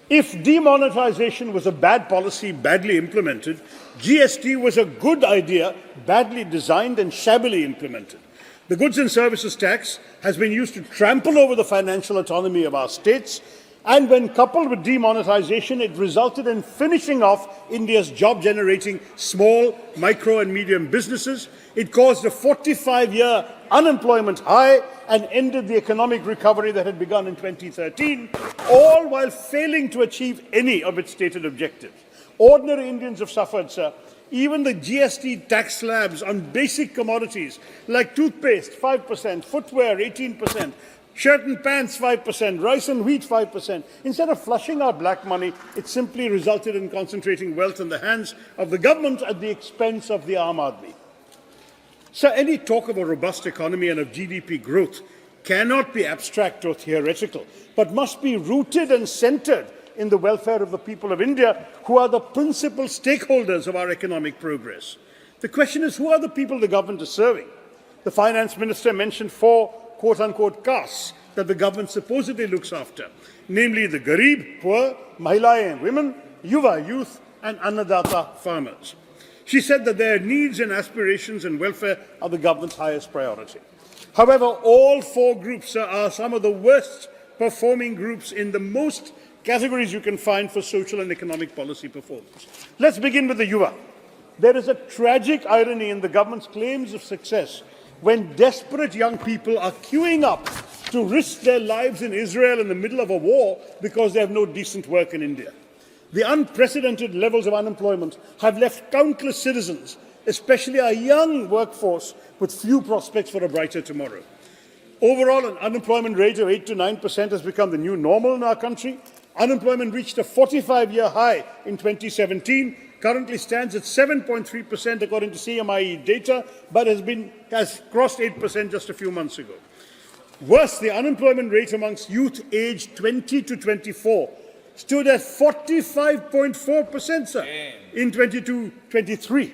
If demonetization was a bad policy, badly implemented, GST was a good idea, badly designed and shabbily implemented. The goods and services tax has been used to trample over the financial autonomy of our states, and when coupled with demonetization, it resulted in finishing off India's job-generating small, micro and medium businesses. It caused a 45-year unemployment high and ended the economic recovery that had begun in 2013, all while failing to achieve any of its stated objectives. Ordinary Indians have suffered, sir. Even the GST tax slabs on basic commodities like toothpaste, 5%, footwear, 18%, shirt and pants, 5%, rice and wheat, 5%. Instead of flushing out black money, it simply resulted in concentrating wealth in the hands of the government at the expense of the Aam Aadmi. So any talk of a robust economy and of GDP growth cannot be abstract or theoretical, but must be rooted and centered in the welfare of the people of India, who are the principal stakeholders of our economic progress. The question is, who are the people the government is serving? The finance minister mentioned 4 quote-unquote castes that the government supposedly looks after, namely the Garib, poor, Mahilayen, women, Yuva, youth, and Annadata, farmers. She said that their needs and aspirations and welfare are the government's highest priority. However, all 4 groups are some of the worst performing groups in the most categories you can find for social and economic policy performance. Let's begin with the Yuva. There is a tragic irony in the government's claims of success when desperate young people are queuing up to risk their lives in Israel in the middle of a war because they have no decent work in India. The unprecedented levels of unemployment have left countless citizens, especially our young workforce, with few prospects for a brighter tomorrow. Overall, an unemployment rate of 8 to 9% has become the new normal in our country. Unemployment reached a 45-year high in 2017, currently stands at 7.3% according to CMIE data, but has crossed 8% just a few months ago. Worse, the unemployment rate amongst youth aged 20 to 24 stood at 45.4%, sir, in 22-23.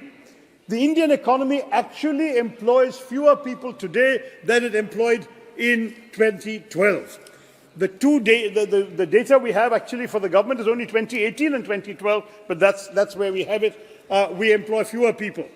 The Indian economy actually employs fewer people today than it employed in 2012. The data we have actually for the government is only 2018 and 2012, but that's where we have it. We employ fewer people.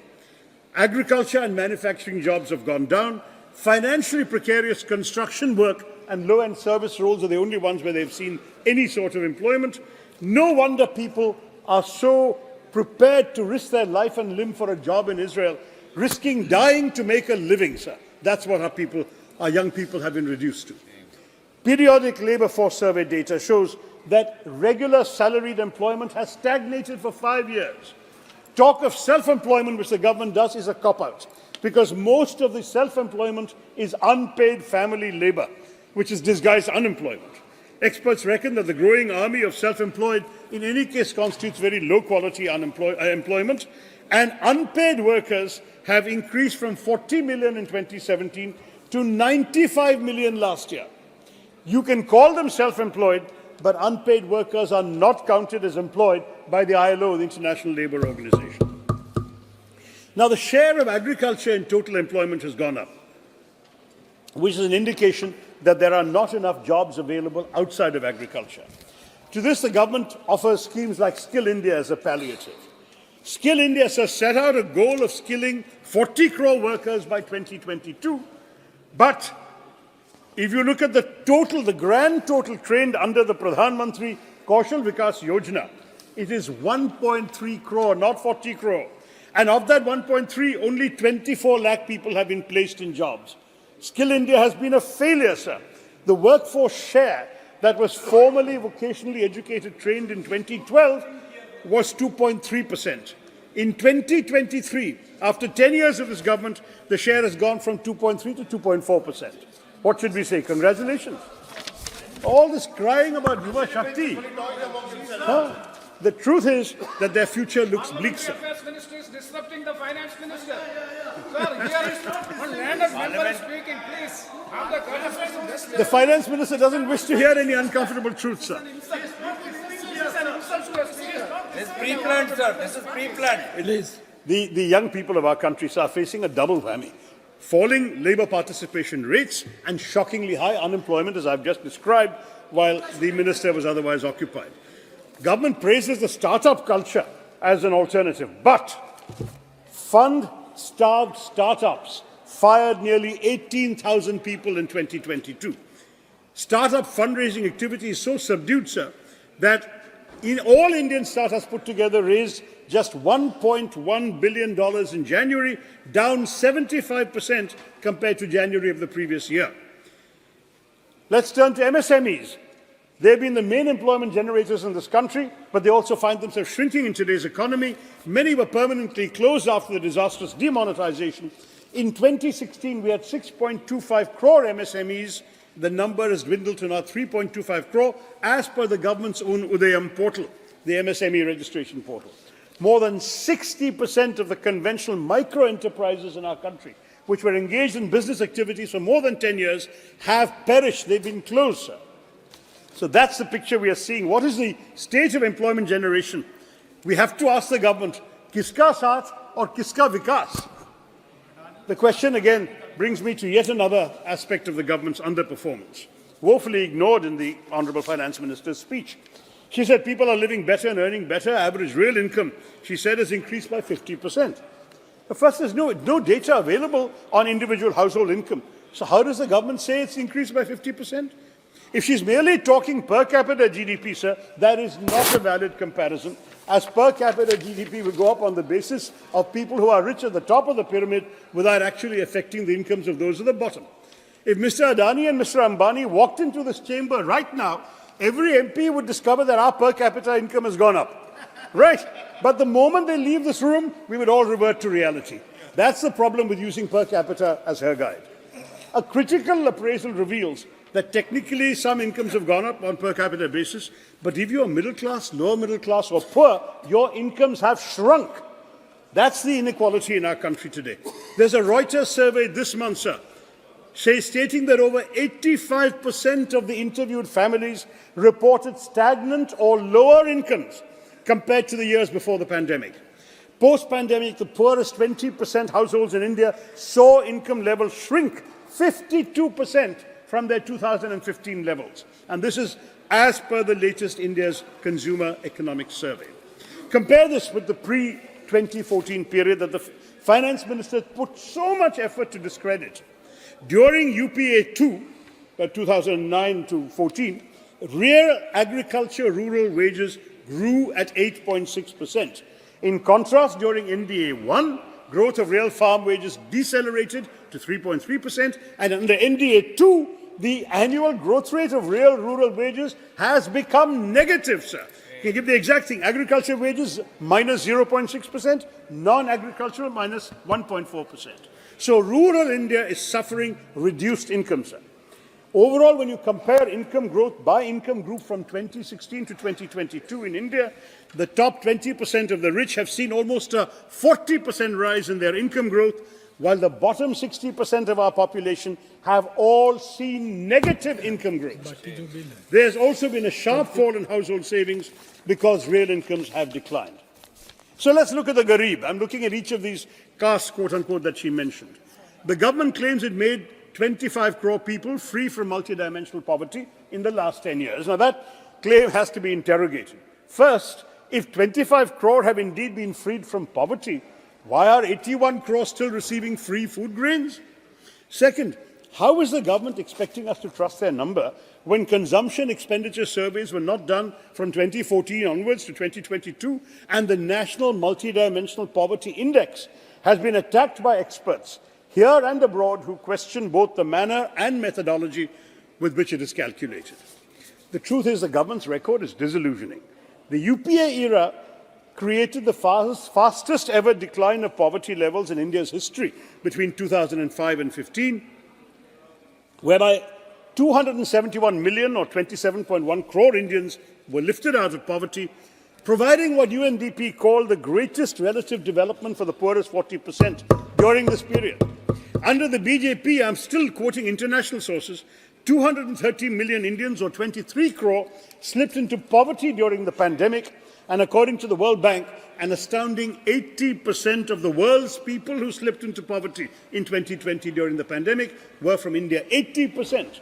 Agriculture and manufacturing jobs have gone down. Financially precarious construction work and low-end service roles are the only ones where they've seen any sort of employment. No wonder people are so prepared to risk their life and limb for a job in Israel, risking dying to make a living, sir. That's what our young people have been reduced to. Periodic labour force survey data shows that regular salaried employment has stagnated for 5 years. Talk of self-employment, which the government does, is a cop-out, because most of the self-employment is unpaid family labour, which is disguised unemployment. Experts reckon that the growing army of self-employed in any case constitutes very low-quality employment, and unpaid workers have increased from 40 million in 2017 to 95 million last year. You can call them self-employed, but unpaid workers are not counted as employed by the ILO, the International Labour Organization. Now, the share of agriculture in total employment has gone up, which is an indication that there are not enough jobs available outside of agriculture. To this, the government offers schemes like Skill India as a palliative. Skill India has set out a goal of skilling 40 crore workers by 2022, but if you look at the grand total trained under the Pradhan Mantri Kaushal Vikas Yojana, it is 1.3 crore, not 40 crore. And of that 1.3, only 24 lakh people have been placed in jobs. Skill India has been a failure, sir. The workforce share that was formerly vocationally educated trained in 2012 was 2.3%. In 2023, after 10 years of this government, the share has gone from 2.3 to 2.4%. What should we say? Congratulations. All this crying about Yuva Shakti. The truth is that their future looks bleak, sir. The Affairs Minister is disrupting the Finance Minister. Sir, here is one landed member speaking, please. Have the courtesy. The Finance Minister doesn't wish to hear any uncomfortable truth, sir. This is an insult to a speaker. This is pre-planned, sir. This is pre-planned. It is. The young people of our country are facing a double whammy. Falling labour participation rates and shockingly high unemployment, as I've just described, while the minister was otherwise occupied. Government praises the startup culture as an alternative, but fund-starved startups fired nearly 18,000 people in 2022. Startup fundraising activity is so subdued, sir, that in all Indian startups put together raised just $1.1 billion in January, down 75% compared to January of the previous year. Let's turn to MSMEs. They've been the main employment generators in this country, but they also find themselves shrinking in today's economy. Many were permanently closed after the disastrous demonetization. In 2016, we had 6.25 crore MSMEs. The number has dwindled to now 3.25 crore, as per the government's own Udayam portal, the MSME registration portal. More than 60% of the conventional micro-enterprises in our country, which were engaged in business activities for more than 10 years, have perished. They've been closed, sir. So that's the picture we are seeing. What is the state of employment generation? We have to ask the government, kiska saath or kiska vikas? The question again brings me to yet another aspect of the government's underperformance, woefully ignored in the Honourable Finance Minister's speech. She said people are living better and earning better. Average real income, she said, has increased by 50%. But first, there's no data available on individual household income. So how does the government say it's increased by 50%? If she's merely talking per capita GDP, sir, that is not a valid comparison, as per capita GDP will go up on the basis of people who are rich at the top of the pyramid without actually affecting the incomes of those at the bottom. If Mr. Adani and Mr. Ambani walked into this chamber right now, every MP would discover that our per capita income has gone up. Right? But the moment they leave this room, we would all revert to reality. That's the problem with using per capita as her guide. A critical appraisal reveals that technically some incomes have gone up on per capita basis, but if you're middle class, lower middle class or poor, your incomes have shrunk. That's the inequality in our country today. There's a Reuters survey this month, sir, stating that over 85% of the interviewed families reported stagnant or lower incomes compared to the years before the pandemic. Post-pandemic, the poorest 20% households in India saw income levels shrink 52% from their 2015 levels. And this is as per the latest India's Consumer Economic Survey. Compare this with the pre-2014 period that the Finance Minister put so much effort to discredit. During UPA 2, 2009 to 14, real agriculture rural wages grew at 8.6%. In contrast, during NDA 1, growth of real farm wages decelerated to 3.3%, and under NDA 2, the annual growth rate of real rural wages has become negative, sir. Can you give the exact thing? Agriculture wages minus 0.6%, non-agricultural minus 1.4%. So rural India is suffering reduced income, sir. Overall, when you compare income growth by income group from 2016 to 2022 in India, the top 20% of the rich have seen almost a 40% rise in their income growth, while the bottom 60% of our population have all seen negative income growth. There's also been a sharp fall in household savings because real incomes have declined. So let's look at the Garib. I'm looking at each of these castes, quote-unquote, that she mentioned. The government claims it made 25 crore people free from multidimensional poverty in the last 10 years. Now, that claim has to be interrogated. First, if 25 crore have indeed been freed from poverty, why are 81 crore still receiving free food grains? Second, how is the government expecting us to trust their number when consumption expenditure surveys were not done from 2014 onwards to 2022, and the National Multidimensional Poverty Index has been attacked by experts here and abroad who question both the manner and methodology with which it is calculated? The truth is the government's record is disillusioning. The UPA era created the fastest ever decline of poverty levels in India's history between 2005 and 15, whereby 271 million or 27.1 crore Indians were lifted out of poverty, providing what UNDP called the greatest relative development for the poorest 40% during this period. Under the BJP, I'm still quoting international sources, 230 million Indians or 23 crore slipped into poverty during the pandemic, and according to the World Bank, an astounding 80% of the world's people who slipped into poverty in 2020 during the pandemic were from India. 80%,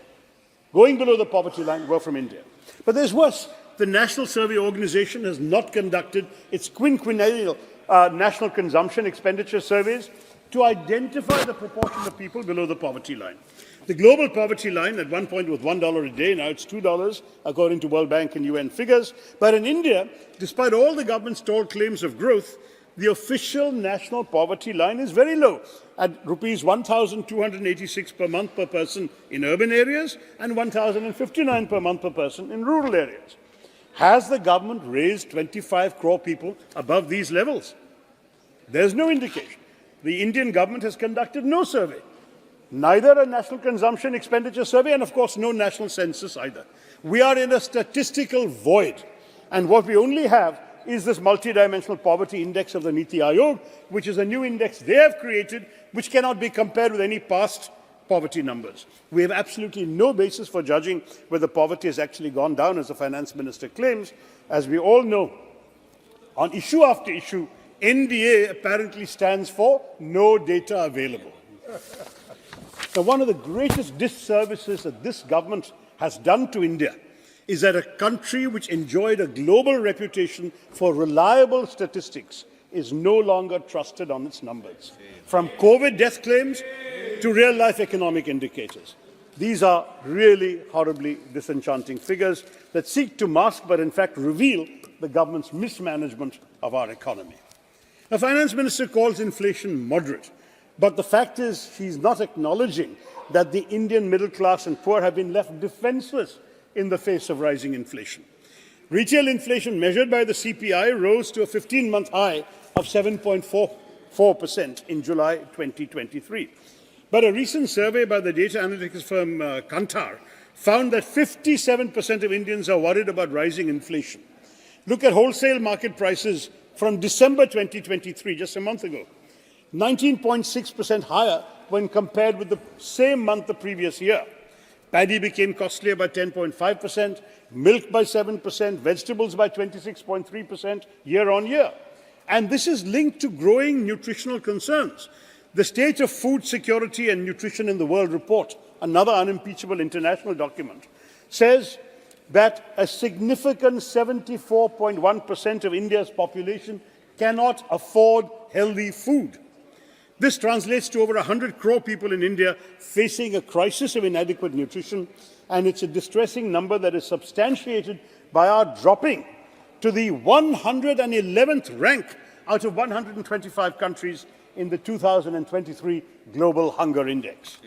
going below the poverty line, were from India. But there's worse. the National Survey Organization has not conducted its quinquennial national consumption expenditure surveys to identify the proportion of people below the poverty line. The global poverty line at one point was $1 a day, now it's $2, according to World Bank and UN figures. But in India, despite all the government's tall claims of growth, the official national poverty line is very low, at rupees 1,286 per month per person in urban areas and 1,059 per month per person in rural areas. Has the government raised 25 crore people above these levels? There's no indication. The Indian government has conducted no survey, neither a national consumption expenditure survey and, of course, no national census either. We are in a statistical void, and what we only have is this multidimensional poverty index of the Niti Aayog, which is a new index they have created, which cannot be compared with any past poverty numbers. We have absolutely no basis for judging whether poverty has actually gone down, as the finance minister claims. As we all know, on issue after issue, NDA apparently stands for no data available. Now, one of the greatest disservices that this government has done to India is that a country which enjoyed a global reputation for reliable statistics is no longer trusted on its numbers, from COVID death claims to real-life economic indicators. These are really horribly disenchanting figures that seek to mask but in fact reveal the government's mismanagement of our economy. The finance minister calls inflation moderate, but the fact is he's not acknowledging that the Indian middle class and poor have been left defenseless in the face of rising inflation. Retail inflation measured by the CPI rose to a 15-month high of 7.44% in July 2023. But a recent survey by the data analytics firm Kantar found that 57% of Indians are worried about rising inflation. Look at wholesale market prices from December 2023, just a month ago, 19.6% higher when compared with the same month the previous year. Paddy became costlier by 10.5%, milk by 7%, vegetables by 26.3% year on year. And this is linked to growing nutritional concerns. The State of Food Security and Nutrition in the World report, another unimpeachable international document, says that a significant 74.1% of India's population cannot afford healthy food. This translates to over 100 crore people in India facing a crisis of inadequate nutrition, and it's a distressing number that is substantiated by our dropping to the 111th rank out of 125 countries in the 2023 Global Hunger Index.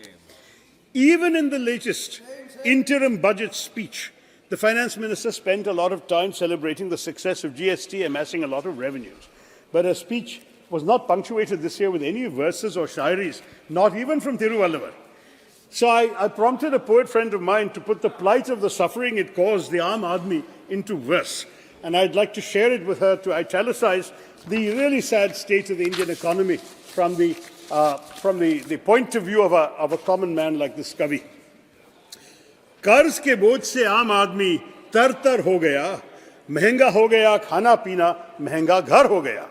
Even in the latest interim budget speech, the finance minister spent a lot of time celebrating the success of GST amassing a lot of revenues. But her speech was not punctuated this year with any verses or shairis, not even from Thiruvalluvar. So I prompted a poet friend of mine to put the plight of the suffering it caused the Aam Aadmi into verse. And I'd like to share it with her to italicize the really sad state of the Indian economy from the point of view of a common man like this Kavi. कर्ज के बोझ से आम आदमी तर-तर हो गया, महंगा हो गया खाना पीना, महंगा घर हो गया.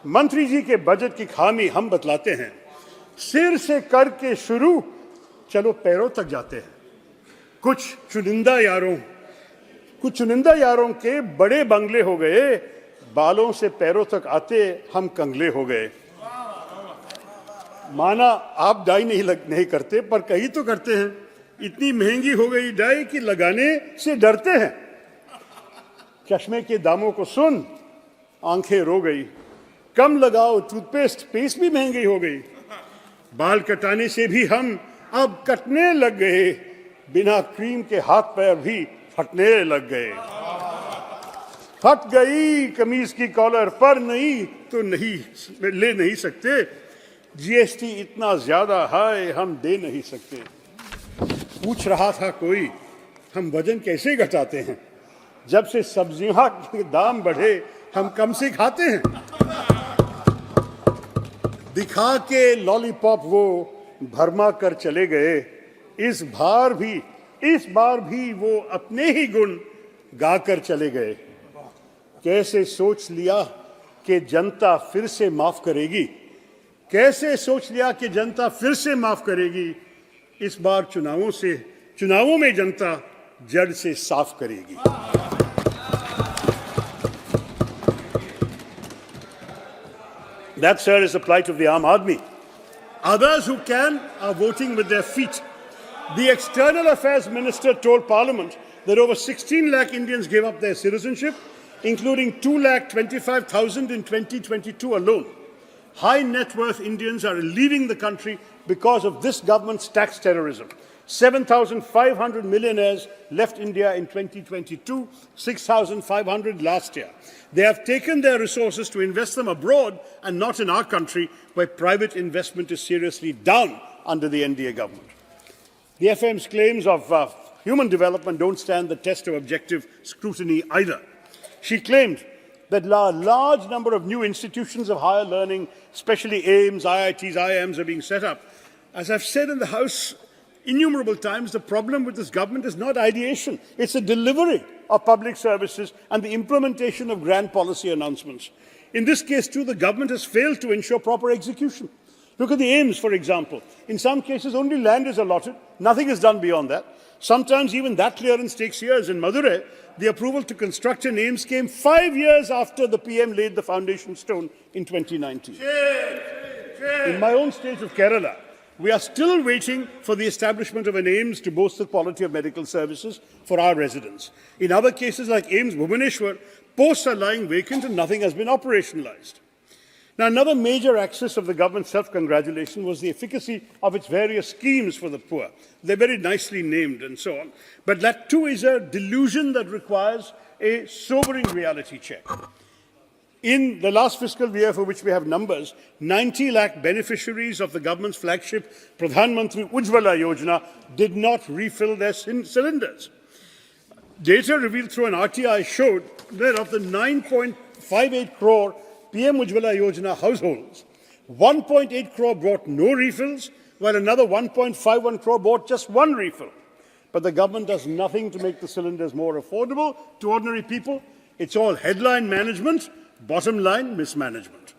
मंत्री जी के बजट की खामी हम बतलाते हैं. सिर से करके शुरू, चलो पैरों तक जाते हैं. कुछ चुनिंदा यारों के बड़े बंगले हो गए, बालों से पैरों तक आते हम कंगले हो गए. माना आप डाई नहीं करते, पर कहीं तो करते हैं. इतनी महंगी हो गई डाई कि लगाने से डरते हैं. चश्मे के दामों को सुन, आंखें रो गई. कम लगाओ टूथपेस्ट, पेस्ट भी महंगी हो गई. बाल कटाने से भी हम अब कटने लग गए. बिना क्रीम के हाथ पैर भी फटने लग गए. फट गई कमीज की कॉलर, पर नहीं तो नहीं ले नहीं सकते. जीएसटी इतना ज्यादा है हम दे नहीं सकते. पूछ रहा था कोई, हम वजन कैसे घटाते हैं? जब से सब्जियों के दाम बढ़े हम कम से खाते हैं. दिखा के लॉलीपॉप वो भरमा कर चले गए. इस बार भी वो अपने ही गुण गाकर चले गए. कैसे सोच लिया कि जनता फिर से माफ करेगी. कैसे सोच लिया कि जनता फिर से माफ करेगी. इस बार चुनावों में जनता जड़ से साफ करेगी. That, sir, is the plight of the Aam Aadmi. Others who can are voting with their feet. The External Affairs Minister told Parliament that over 16 lakh Indians gave up their citizenship, including 2,25,000 in 2022 alone. High net worth Indians are leaving the country because of this government's tax terrorism. 7,500 millionaires left India in 2022, 6,500 last year. They have taken their resources to invest them abroad and not in our country, where private investment is seriously down under the NDA government. The FM's claims of human development don't stand the test of objective scrutiny either. She claimed that a large number of new institutions of higher learning, especially AIIMS, IITs, IIMs, are being set up. As I've said in the House innumerable times, the problem with this government is not ideation. It's the delivery of public services and the implementation of grand policy announcements. In this case, too, the government has failed to ensure proper execution. Look at the AIIMS, for example. In some cases, only land is allotted. Nothing is done beyond that. Sometimes even that clearance takes years. In Madurai, the approval to construct an AIIMS came 5 years after the PM laid the foundation stone in 2019. In my own state of Kerala, we are still waiting for the establishment of an AIIMS to boost the quality of medical services for our residents. In other cases like AIIMS Bhubaneswar, posts are lying vacant and nothing has been operationalized. Now, another major axis of the government's self-congratulation was the efficacy of its various schemes for the poor. They're very nicely named and so on. But that too is a delusion that requires a sobering reality check. In the last fiscal year, for which we have numbers, 90 lakh beneficiaries of the government's flagship Pradhan Mantri Ujjwala Yojana did not refill their cylinders. Data revealed through an RTI showed that of the 9.58 crore PM Ujjwala Yojana households, 1.8 crore brought no refills, while another 1.51 crore bought just one refill. But the government does nothing to make the cylinders more affordable to ordinary people. It's all headline management, bottom line mismanagement.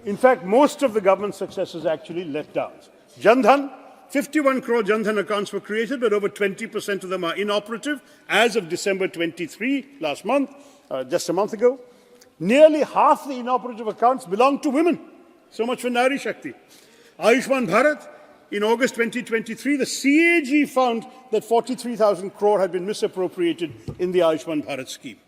In fact, most of the government's successes actually letdowns. Jan Dhan, 51 crore Jan Dhan accounts were created, but over 20% of them are inoperative as of December 23, last month, just a month ago. Nearly half the inoperative accounts belong to women. So much for Nari Shakti. Ayushman Bharat, in August 2023, the CAG found that 43,000 crore had been misappropriated in the Ayushman Bharat scheme.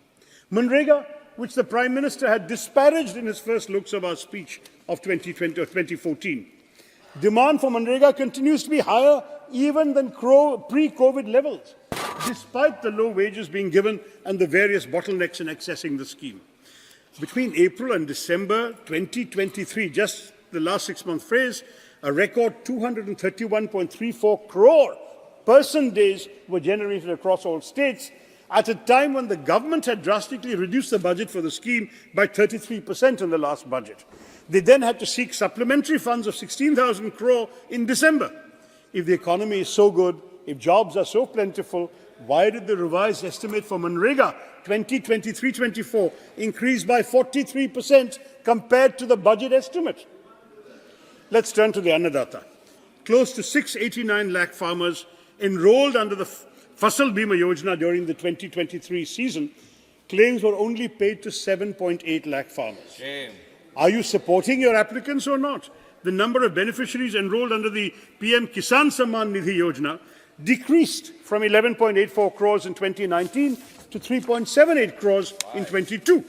Manrega, which the Prime Minister had disparaged in his first Lok Sabha speech of 2014. Demand for Manrega continues to be higher even than pre-COVID levels, despite the low wages being given and the various bottlenecks in accessing the scheme. Between April and December 2023, just the last 6-month phase, a record 231.34 crore person days were generated across all states, at a time when the government had drastically reduced the budget for the scheme by 33% in the last budget. They then had to seek supplementary funds of 16,000 crore in December. If the economy is so good, if jobs are so plentiful, why did the revised estimate for Manrega 2023-24 increase by 43% compared to the budget estimate? Let's turn to the Annadata. Close to 689 lakh farmers enrolled under the Fasal Bima Yojana during the 2023 season. Claims were only paid to 7.8 lakh farmers. Shame. Are you supporting your applicants or not? The number of beneficiaries enrolled under the PM Kisan Samman Nidhi Yojana decreased from 11.84 crores in 2019 to 3.78 crores in 22,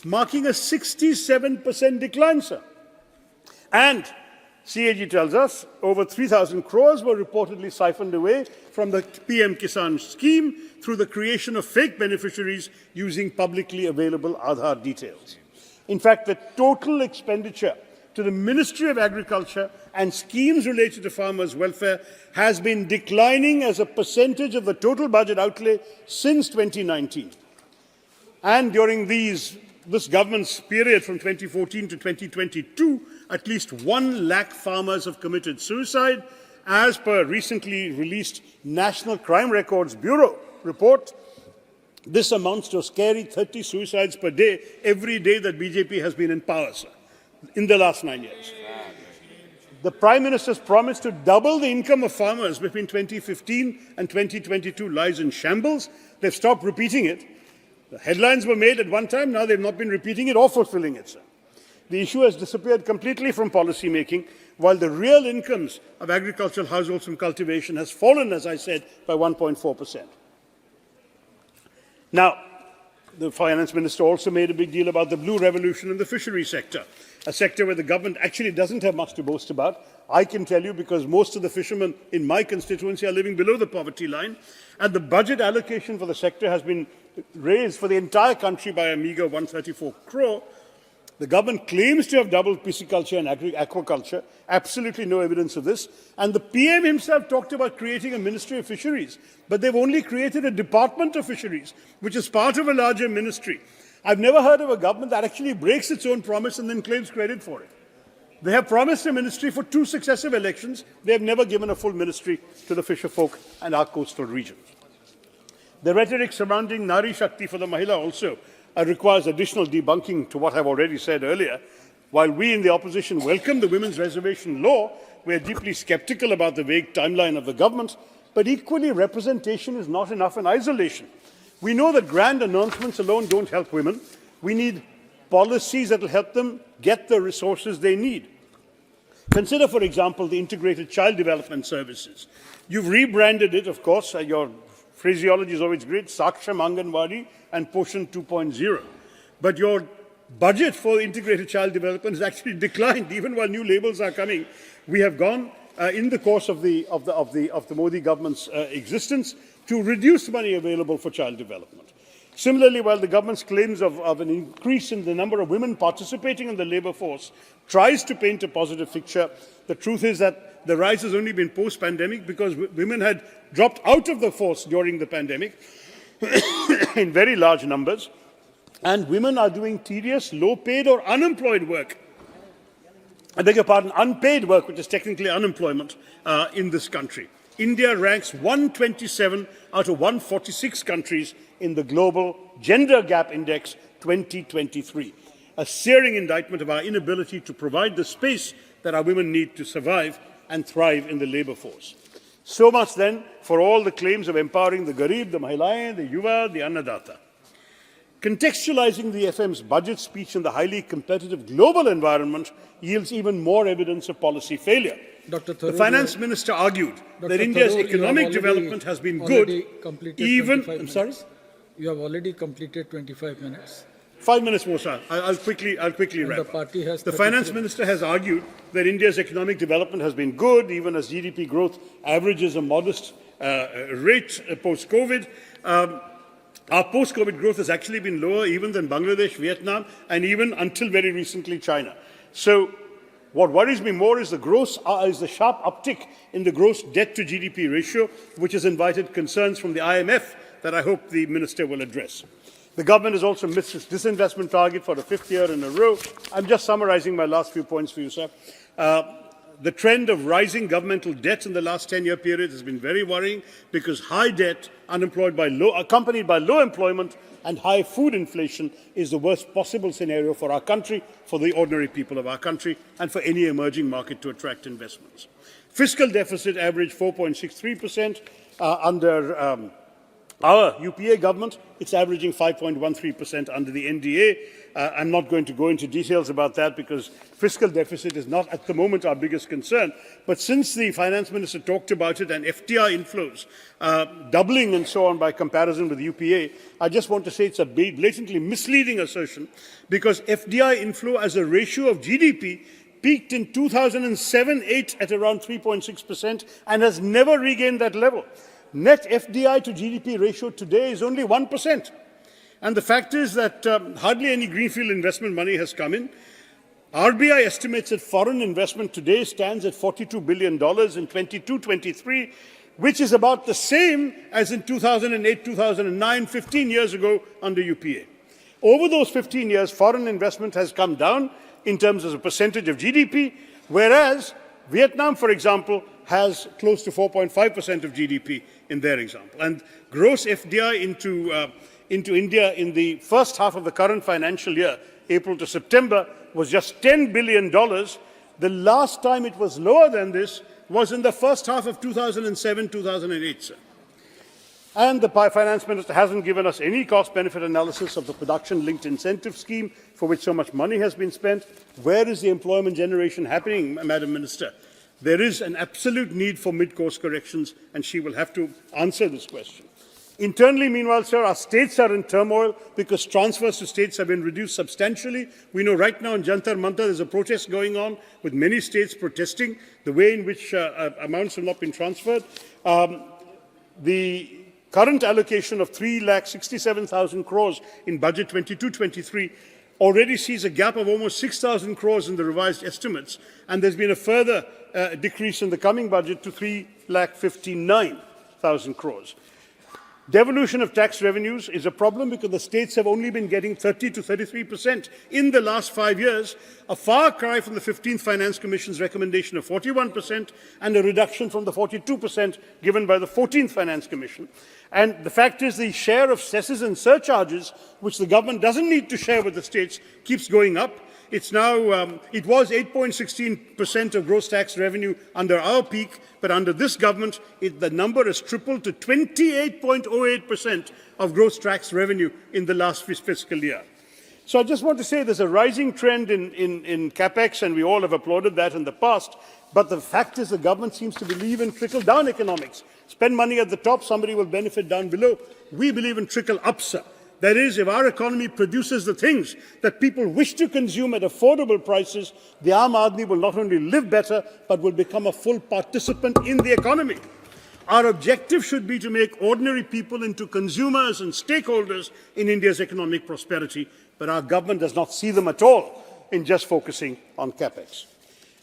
marking a 67% decline, sir. And CAG tells us over 3,000 crores were reportedly siphoned away from the PM Kisan scheme through the creation of fake beneficiaries using publicly available Aadhaar details. In fact, the total expenditure to the Ministry of Agriculture and schemes related to farmers' welfare has been declining as a percentage of the total budget outlay since 2019. And during this government's period from 2014 to 2022, at least 1 lakh farmers have committed suicide, as per recently released National Crime Records Bureau report. This amounts to a scary 30 suicides per day, every day that BJP has been in power, sir, in the last 9 years. The Prime Minister's promise to double the income of farmers between 2015 and 2022 lies in shambles. They've stopped repeating it. The headlines were made at one time, now they've not been repeating it or fulfilling it, sir. the issue has disappeared completely from policy making, while the real incomes of agricultural households from cultivation has fallen, as I said, by 1.4%. Now, the finance minister also made a big deal about the blue revolution in the fishery sector, a sector where the government actually doesn't have much to boast about. I can tell you because most of the fishermen in my constituency are living below the poverty line, and the budget allocation for the sector has been raised for the entire country by a meagre 134 crore. The government claims to have doubled pisciculture and aquaculture. Absolutely no evidence of this. And the PM himself talked about creating a Ministry of Fisheries, but they've only created a Department of Fisheries, which is part of a larger ministry. I've never heard of a government that actually breaks its own promise and then claims credit for it. They have promised a ministry for 2 successive elections. They have never given a full ministry to the fisher folk and our coastal regions. The rhetoric surrounding Nari Shakti for the Mahila also requires additional debunking to what I've already said earlier. While we in the opposition welcome the women's reservation law, we are deeply sceptical about the vague timeline of the government, but equally representation is not enough in isolation. We know that grand announcements alone don't help women. We need policies that will help them get the resources they need. Consider, for example, the Integrated Child Development Services. You've rebranded it, of course, your phraseology is always great, Saksham Anganwadi and Poshan 2.0. But your budget for integrated child development has actually declined, even while new labels are coming. We have gone, in the course of the Modi government's existence, to reduce money available for child development. Similarly, while the government's claims of an increase in the number of women participating in the labour force tries to paint a positive picture, the truth is that the rise has only been post-pandemic because women had dropped out of the force during the pandemic in very large numbers, and women are doing tedious, low-paid or unemployed work. I beg your pardon, unpaid work, which is technically unemployment in this country. India ranks 127 out of 146 countries in the Global Gender Gap Index 2023, a searing indictment of our inability to provide the space that our women need to survive and thrive in the labour force. So much then for all the claims of empowering the Garib, the Mahilayen, the Yuva, the Annadata. Contextualizing the FM's budget speech in the highly competitive global environment yields even more evidence of policy failure. Dr. The finance minister argued that India's economic development has been good, even... I'm sorry? You have already completed 25 minutes. 5 minutes more, sir. I'll quickly wrap up. The finance minister has argued that India's economic development has been good, even as GDP growth averages a modest rate post-COVID. Our post-COVID growth has actually been lower even than Bangladesh, Vietnam, and even until very recently China. So what worries me more is the sharp uptick in the gross debt to GDP ratio, which has invited concerns from the IMF that I hope the minister will address. The government has also missed its disinvestment target for the 5th year in a row. I'm just summarizing my last few points for you, sir. The trend of rising governmental debt in the last 10-year period has been very worrying because high debt, accompanied by low employment and high food inflation, is the worst possible scenario for our country, for the ordinary people of our country, and for any emerging market to attract investments. Fiscal deficit averaged 4.63% under our UPA government. It's averaging 5.13% under the NDA. I'm not going to go into details about that because fiscal deficit is not at the moment our biggest concern. But since the finance minister talked about it and FDI inflows doubling and so on by comparison with UPA, I just want to say it's a blatantly misleading assertion because FDI inflow as a ratio of GDP peaked in 2007-8 at around 3.6% and has never regained that level. Net FDI to GDP ratio today is only 1%. And the fact is that hardly any greenfield investment money has come in. RBI estimates that foreign investment today stands at $42 billion in 22-23, which is about the same as in 2008, 2009, 15 years ago under UPA. Over those 15 years, foreign investment has come down in terms of a percentage of GDP, whereas Vietnam, for example, has close to 4.5% of GDP in their example. And gross FDI into India in the first half of the current financial year, April to September, was just $10 billion. The last time it was lower than this was in the first half of 2007-2008, sir. And the finance minister hasn't given us any cost-benefit analysis of the production-linked incentive scheme for which so much money has been spent. Where is the employment generation happening, Madam Minister? There is an absolute need for mid-course corrections, and she will have to answer this question. Internally, meanwhile, sir, our states are in turmoil because transfers to states have been reduced substantially. We know right now in Jantar Mantar there's a protest going on with many states protesting the way in which amounts have not been transferred. The current allocation of 3,67,000 crores in budget 22-23 already sees a gap of almost 6,000 crores in the revised estimates, and there's been a further decrease in the coming budget to 3,59,000 crores. Devolution of tax revenues is a problem because the states have only been getting 30 to 33% in the last 5 years, a far cry from the 15th Finance Commission's recommendation of 41% and a reduction from the 42% given by the 14th Finance Commission. And the fact is the share of cesses and surcharges, which the government doesn't need to share with the states, keeps going up. It's now, it was 8.16% of gross tax revenue under our peak, but under this government, the number has tripled to 28.08% of gross tax revenue in the last fiscal year. So I just want to say there's a rising trend in capex, and we all have applauded that in the past, but the fact is the government seems to believe in trickle-down economics. Spend money at the top, somebody will benefit down below. We believe in trickle-up, sir. That is, if our economy produces the things that people wish to consume at affordable prices, the Aam Aadmi will not only live better, but will become a full participant in the economy. Our objective should be to make ordinary people into consumers and stakeholders in India's economic prosperity, but our government does not see them at all in just focusing on capex.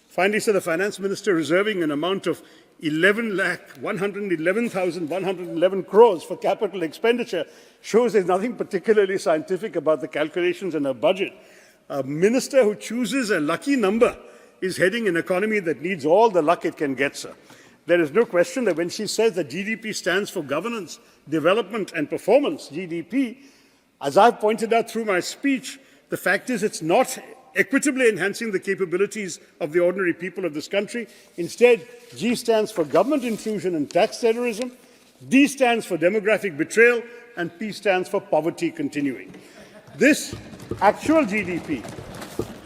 Finally, sir, the finance minister reserving an amount of 11,111,111 crores for capital expenditure shows there's nothing particularly scientific about the calculations in her budget. A minister who chooses a lucky number is heading an economy that needs all the luck it can get, sir. There is no question that when she says that GDP stands for governance, development and performance, GDP, as I've pointed out through my speech, the fact is it's not equitably enhancing the capabilities of the ordinary people of this country. Instead, G stands for government intrusion and tax terrorism, D stands for demographic betrayal, and P stands for poverty continuing. This actual GDP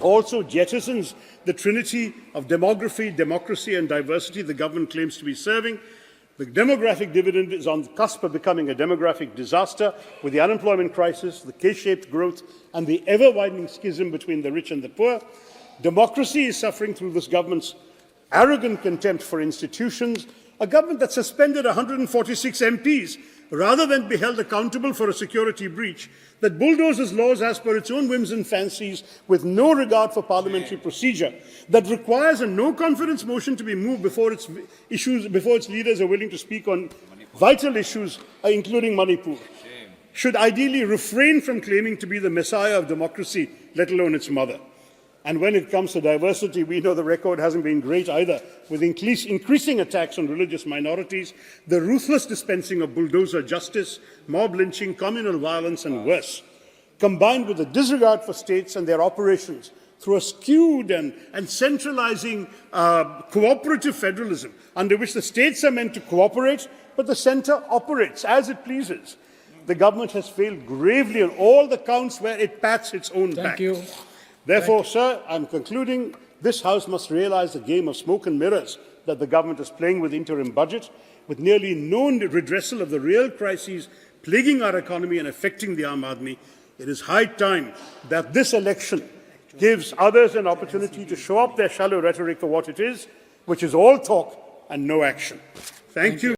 also jettisons the trinity of demography, democracy, and diversity the government claims to be serving. The demographic dividend is on the cusp of becoming a demographic disaster with the unemployment crisis, the K-shaped growth, and the ever-widening schism between the rich and the poor. Democracy is suffering through this government's arrogant contempt for institutions, a government that suspended 146 MPs rather than be held accountable for a security breach, that bulldozes laws as per its own whims and fancies with no regard for parliamentary procedure, that requires a no-confidence motion to be moved before its leaders are willing to speak on vital issues, including Manipur, should ideally refrain from claiming to be the messiah of democracy, let alone its mother. And when it comes to diversity, we know the record hasn't been great either, with increasing attacks on religious minorities, the ruthless dispensing of bulldozer justice, mob lynching, communal violence, and worse, combined with the disregard for states and their operations through a skewed and centralizing cooperative federalism, under which the states are meant to cooperate, but the centre operates as it pleases. The government has failed gravely on all the counts where it pats its own back. Thank you. Therefore, sir, I'm concluding, this House must realize the game of smoke and mirrors that the government is playing with the interim budget, with nearly no redressal of the real crises plaguing our economy and affecting the Aam Aadmi. It is high time that this election gives others an opportunity to show up their shallow rhetoric for what it is, which is all talk and no action. Thank you.